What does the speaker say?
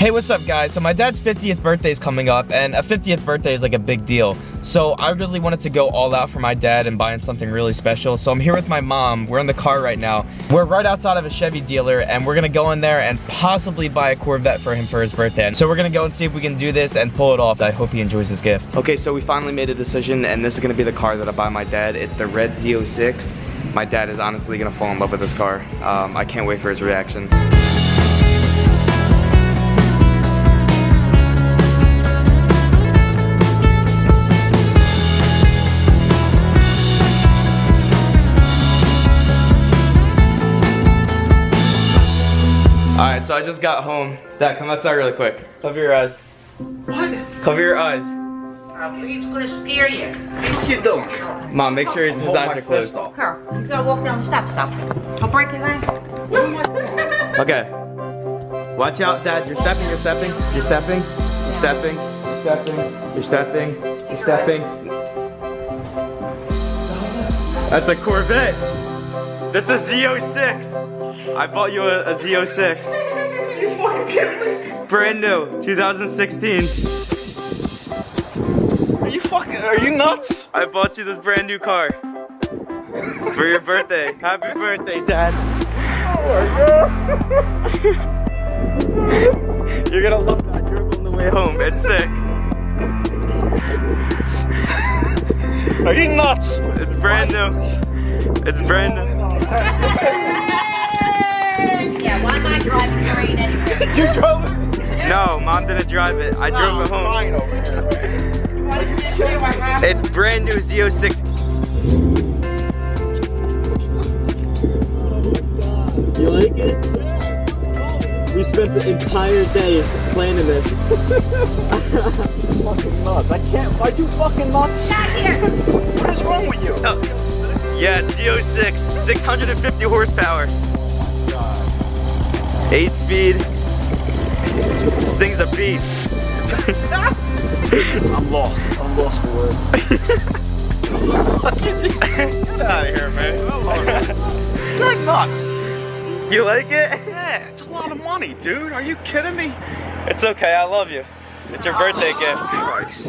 Hey, what's up guys? So my dad's 50th birthday is coming up, and a 50th birthday is like a big deal. So I really wanted to go all out for my dad and buy him something really special. So I'm here with my mom. We're in the car right now. We're right outside of a Chevy dealer, and we're gonna go in there and possibly buy a Corvette for him for his birthday. So we're gonna go and see if we can do this and pull it off. I hope he enjoys his gift. Okay, so we finally made a decision, and this is gonna be the car that I buy my dad. It's the red Z06. My dad is honestly gonna fall in love with this car. I can't wait for his reaction. Alright, so I just got home. Dad, come outside really quick. Cover your eyes. What? Cover your eyes. He's gonna scare you. What's you doing? Mom, make sure his eyes are closed. Carl, he's gonna walk down the steps. Stop. I'll break his ankle. What am I doing? Okay. Watch out, Dad. You're stepping, you're stepping, you're stepping, you're stepping, you're stepping, you're stepping, you're stepping. That's a Corvette. That's a Z06. I bought you a Z06. You fucking kidding me? Brand new, 2016. Are you nuts? I bought you this brand new car for your birthday. Happy birthday, Dad. Oh my god. You're gonna love that. I drove on the way home. It's sick. Are you nuts? It's brand new. It's brand new. Yeah, why am I driving the rain anyway? You drove it? No, Mom didn't drive it. I drove it home. Crying over here, man. It's brand new Z06. You like it? We spent the entire day planning this. Fucking nuts. I can't. Why'd you fucking nuts? Not here. What is wrong with you? Oh. Yeah, it's Z06, 650 horsepower. 8 speed. This thing's a beast. I'm lost. I'm lost for words. Get out of here, man. You're nuts. You like it? Yeah, it's a lot of money, dude. Are you kidding me? It's okay, I love you. It's your birthday gift. Christ.